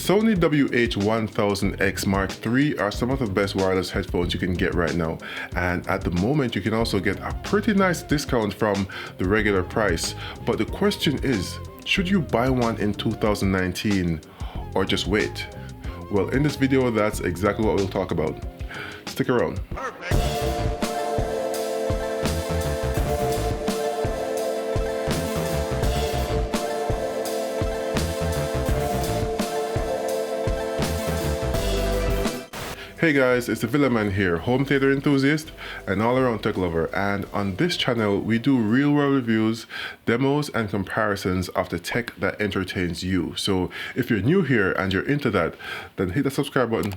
Sony WH-1000XM3 are some of the best wireless headphones you can get right now, and at the moment you can also get a pretty nice discount from the regular price. But the question is, should you buy one in 2019 or just wait? Well, in this video that's exactly what we'll talk about. Stick around. Hey guys, it's the Villaman here, home theater enthusiast and all-around tech lover, and on this channel we do real-world reviews, demos and comparisons of the tech that entertains you. So if you're new here and you're into that, then hit the subscribe button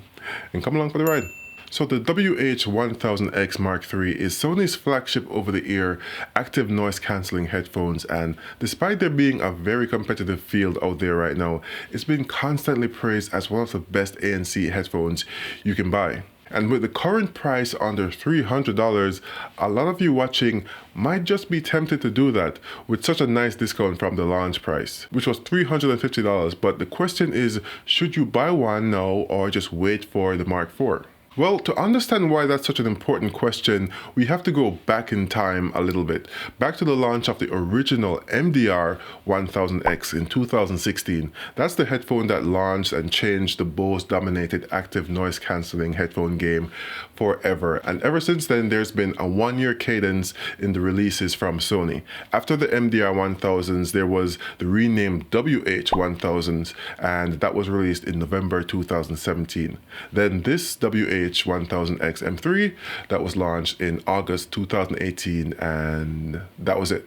and come along for the ride. So the WH-1000XM3 is Sony's flagship over-the-ear active noise cancelling headphones, and despite there being a very competitive field out there right now, it's been constantly praised as one of the best ANC headphones you can buy. And with the current price under $300, a lot of you watching might just be tempted to do that with such a nice discount from the launch price, which was $350. But the question is, should you buy one now or just wait for the Mark IV? Well, to understand why that's such an important question, we have to go back in time a little bit, back to the launch of the original MDR 1000X in 2016. That's the headphone that launched and changed the Bose-dominated active noise cancelling headphone game forever. And ever since then, there's been a one-year cadence in the releases from Sony. After the MDR 1000s, there was the renamed WH-1000s, and that was released in November 2017. Then this WH-1000XM3 that was launched in August 2018, and that was it.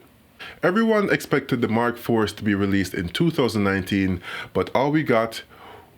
Everyone expected the Mark IVs to be released in 2019, but all we got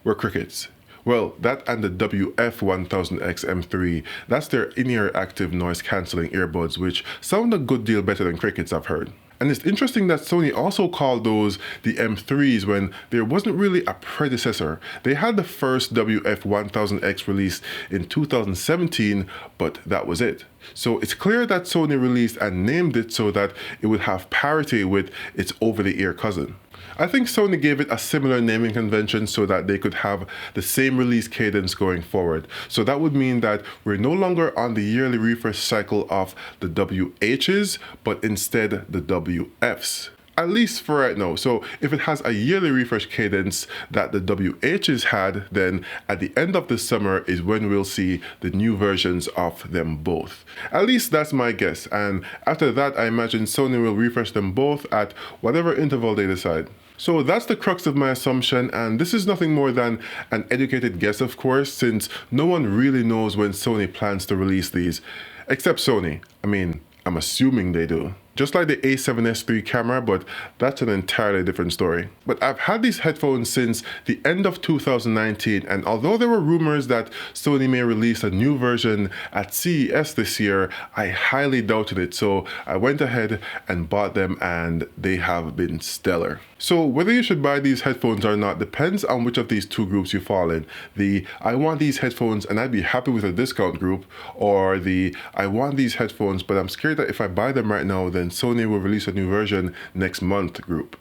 were crickets. Well, that and the WF-1000XM3, that's their in-ear active noise cancelling earbuds, which sound a good deal better than crickets, I've heard. And it's interesting that Sony also called those the M3s when there wasn't really a predecessor. They had the first WF-1000X released in 2017, but that was it. So it's clear that Sony released and named it so that it would have parity with its over-the-ear cousin. I think Sony gave it a similar naming convention so that they could have the same release cadence going forward. So that would mean that we're no longer on the yearly refresh cycle of the WHs, but instead the WFs. At least for right now. So if it has a yearly refresh cadence that the WHs had, then at the end of the summer is when we'll see the new versions of them both. At least that's my guess. And after that, I imagine Sony will refresh them both at whatever interval they decide. So that's the crux of my assumption, and this is nothing more than an educated guess, of course, since no one really knows when Sony plans to release these, except Sony. I mean, I'm assuming they do. Just like the A7S III camera, but that's an entirely different story. But I've had these headphones since the end of 2019, and although there were rumors that Sony may release a new version at CES this year, I highly doubted it, so I went ahead and bought them, and they have been stellar. So whether you should buy these headphones or not depends on which of these two groups you fall in. The I want these headphones and I'd be happy with a discount group, or the I want these headphones but I'm scared that if I buy them right now then Sony will release a new version next month group.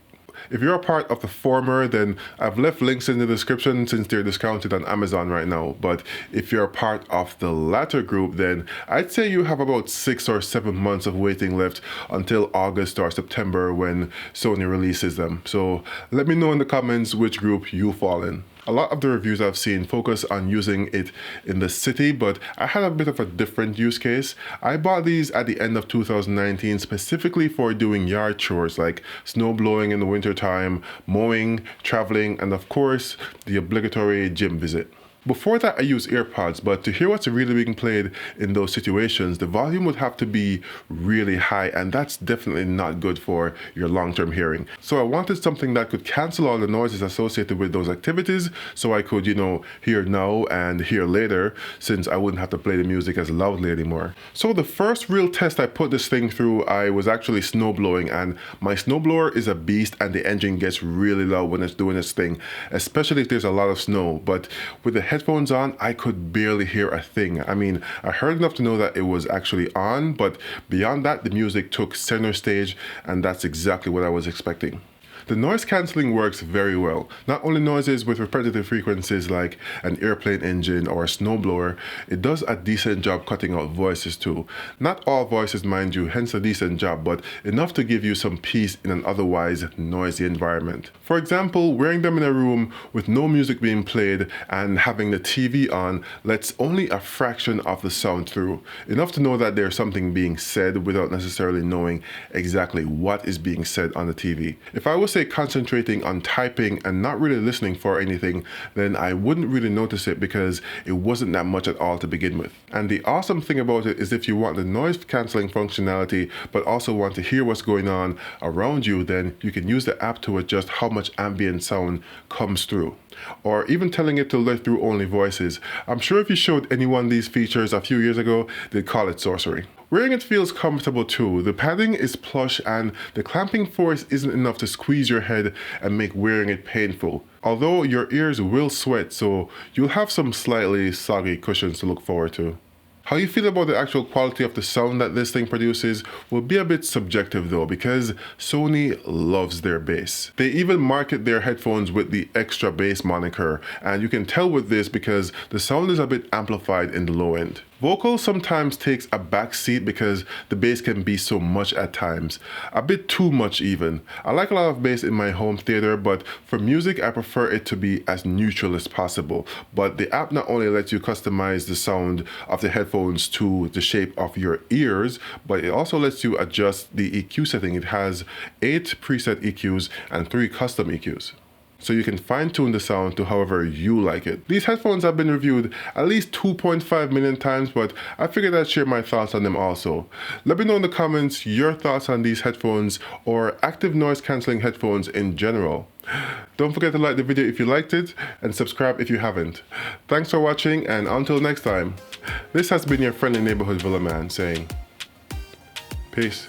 If you're a part of the former, then I've left links in the description since they're discounted on Amazon right now. But if you're a part of the latter group, then I'd say you have about 6 or 7 months of waiting left until August or September when Sony releases them. So let me know in the comments which group you fall in. A lot of the reviews I've seen focus on using it in the city, but I had a bit of a different use case. I bought these at the end of 2019 specifically for doing yard chores like snow blowing in the wintertime, mowing, traveling, and of course, the obligatory gym visit. Before that, I use AirPods, but to hear what's really being played in those situations, the volume would have to be really high, and that's definitely not good for your long-term hearing. So I wanted something that could cancel all the noises associated with those activities, so I could, hear now and hear later, since I wouldn't have to play the music as loudly anymore. So the first real test I put this thing through, I was actually snowblowing, and my snowblower is a beast, and the engine gets really loud when it's doing its thing, especially if there's a lot of snow. But with the headphones on, I could barely hear a thing. I mean, I heard enough to know that it was actually on, but beyond that, the music took center stage, and that's exactly what I was expecting. The noise cancelling works very well. Not only noises with repetitive frequencies like an airplane engine or a snowblower, it does a decent job cutting out voices too. Not all voices, mind you, hence a decent job, but enough to give you some peace in an otherwise noisy environment. For example, wearing them in a room with no music being played and having the TV on lets only a fraction of the sound through, enough to know that there's something being said without necessarily knowing exactly what is being said on the TV. If I was, say, concentrating on typing and not really listening for anything, then I wouldn't really notice it because it wasn't that much at all to begin with. And the awesome thing about it is if you want the noise cancelling functionality but also want to hear what's going on around you, then you can use the app to adjust how much ambient sound comes through, or even telling it to let through only voices. I'm sure if you showed anyone these features a few years ago, they'd call it sorcery. Wearing it feels comfortable too. The padding is plush and the clamping force isn't enough to squeeze your head and make wearing it painful. Although your ears will sweat, so you'll have some slightly soggy cushions to look forward to. How you feel about the actual quality of the sound that this thing produces will be a bit subjective though, because Sony loves their bass. They even market their headphones with the extra bass moniker, and you can tell with this because the sound is a bit amplified in the low end. Vocal sometimes takes a back seat because the bass can be so much at times, a bit too much even. I like a lot of bass in my home theater, but for music I prefer it to be as neutral as possible. But the app not only lets you customize the sound of the headphones to the shape of your ears, but it also lets you adjust the EQ setting. It has 8 preset EQs and 3 custom EQs. So you can fine-tune the sound to however you like it. These headphones have been reviewed at least 2.5 million times, but I figured I'd share my thoughts on them also. Let me know in the comments your thoughts on these headphones or active noise cancelling headphones in general. Don't forget to like the video if you liked it and subscribe if you haven't. Thanks for watching, and until next time, this has been your friendly neighborhood Villaman saying peace.